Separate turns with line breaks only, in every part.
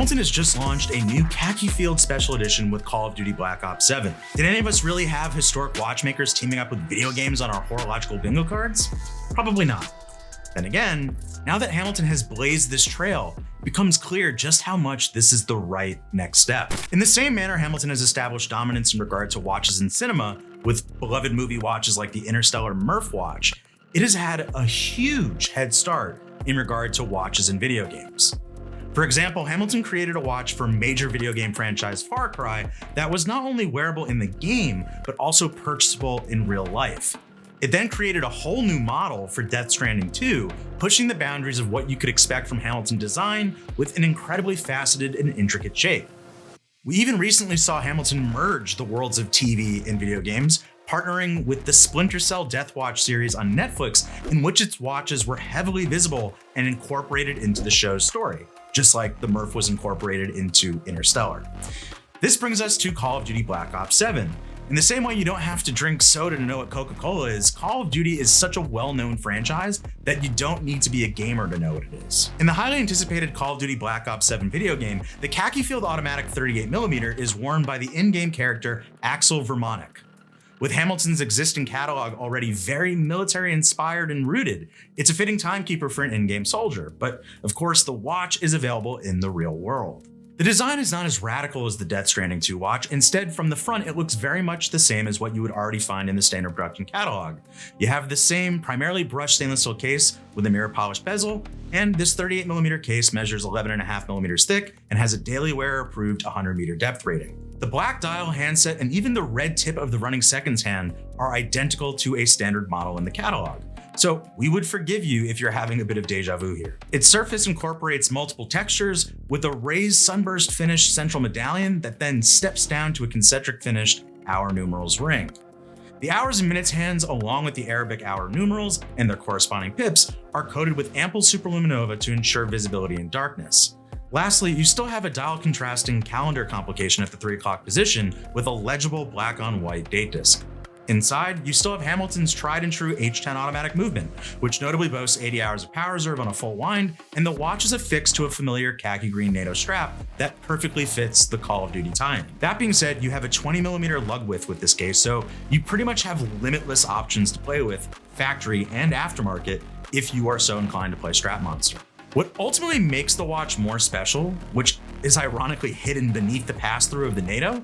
Hamilton has just launched a new Khaki Field Special Edition with Call of Duty Black Ops 7. Did any of us really have historic watchmakers teaming up with video games on our horological bingo cards? Probably not. Then again, now that Hamilton has blazed this trail, it becomes clear just how much this is the right next step. In the same manner Hamilton has established dominance in regard to watches in cinema with beloved movie watches like the Interstellar Murph watch, it has had a huge head start in regard to watches in video games. For example, Hamilton created a watch for major video game franchise Far Cry that was not only wearable in the game, but also purchasable in real life. It then created a whole new model for Death Stranding 2, pushing the boundaries of what you could expect from Hamilton design with an incredibly faceted and intricate shape. We even recently saw Hamilton merge the worlds of TV and video games, partnering with the Splinter Cell Death Watch series on Netflix, in which its watches were heavily visible and incorporated into the show's story, just like the Murph was incorporated into Interstellar. This brings us to Call of Duty Black Ops 7. In the same way you don't have to drink soda to know what Coca-Cola is, Call of Duty is such a well-known franchise that you don't need to be a gamer to know what it is. In the highly anticipated Call of Duty Black Ops 7 video game, the Khaki Field Automatic 38mm is worn by the in-game character Axel Vermonic. With Hamilton's existing catalog already very military-inspired and rooted, it's a fitting timekeeper for an in-game soldier, but of course the watch is available in the real world. The design is not as radical as the Death Stranding 2 watch. Instead, from the front, it looks very much the same as what you would already find in the standard production catalog. You have the same primarily brushed stainless steel case with a mirror polished bezel, and this 38mm case measures 11.5mm thick and has a daily wearer approved 100-meter depth rating. The black dial handset and even the red tip of the running seconds hand are identical to a standard model in the catalog. So we would forgive you if you're having a bit of deja vu here. Its surface incorporates multiple textures with a raised sunburst finished central medallion that then steps down to a concentric finished hour numerals ring. The hours and minutes hands, along with the Arabic hour numerals and their corresponding pips, are coated with ample superluminova to ensure visibility in darkness. Lastly, you still have a dial contrasting calendar complication at the 3 o'clock position with a legible black on white date disc. Inside, you still have Hamilton's tried and true H10 automatic movement, which notably boasts 80 hours of power reserve on a full wind, and the watch is affixed to a familiar khaki green NATO strap that perfectly fits the Call of Duty tie-in. That being said, you have a 20mm lug width with this case, so you pretty much have limitless options to play with, factory and aftermarket, if you are so inclined to play Strap Monster. What ultimately makes the watch more special, which is ironically hidden beneath the pass-through of the NATO,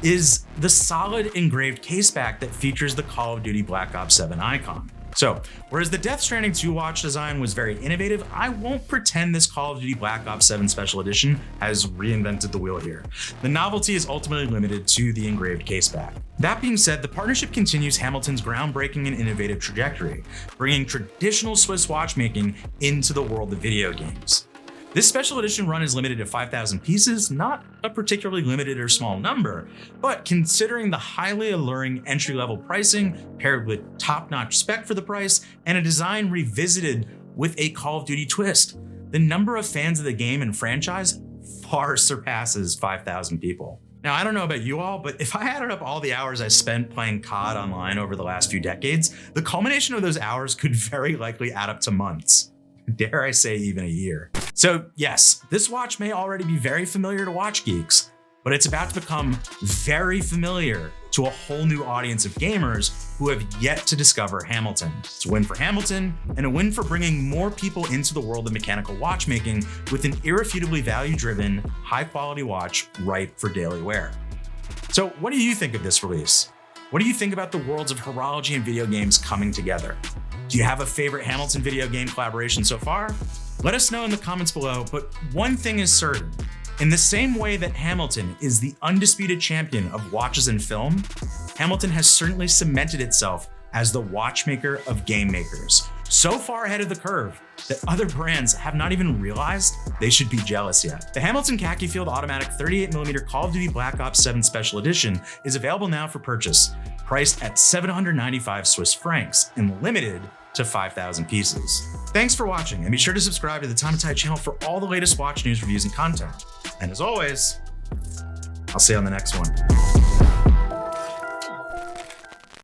is the solid engraved caseback that features the Call of Duty Black Ops 7 icon. So, whereas the Death Stranding 2 watch design was very innovative, I won't pretend this Call of Duty Black Ops 7 Special Edition has reinvented the wheel here. The novelty is ultimately limited to the engraved caseback. That being said, the partnership continues Hamilton's groundbreaking and innovative trajectory, bringing traditional Swiss watchmaking into the world of video games. This special edition run is limited to 5,000 pieces, not a particularly limited or small number, but considering the highly alluring entry-level pricing paired with top-notch spec for the price and a design revisited with a Call of Duty twist, the number of fans of the game and franchise far surpasses 5,000 people. Now, I don't know about you all, but if I added up all the hours I spent playing COD online over the last few decades, the culmination of those hours could very likely add up to months. Dare I say even a year. So yes, this watch may already be very familiar to watch geeks, but it's about to become very familiar to a whole new audience of gamers who have yet to discover Hamilton. It's a win for Hamilton and a win for bringing more people into the world of mechanical watchmaking with an irrefutably value-driven, high-quality watch right for daily wear. So what do you think of this release? What do you think about the worlds of horology and video games coming together? Do you have a favorite Hamilton video game collaboration so far? Let us know in the comments below, but one thing is certain. In the same way that Hamilton is the undisputed champion of watches and film, Hamilton has certainly cemented itself as the watchmaker of game makers, so far ahead of the curve that other brands have not even realized they should be jealous yet. The Hamilton Khaki Field Automatic 38mm Call of Duty Black Ops 7 Special Edition is available now for purchase, priced at 795 Swiss francs and limited to 5,000 pieces. Thanks for watching, and be sure to subscribe to the Time to Tie channel for all the latest watch news, reviews, and content. And as always, I'll see you on the next one.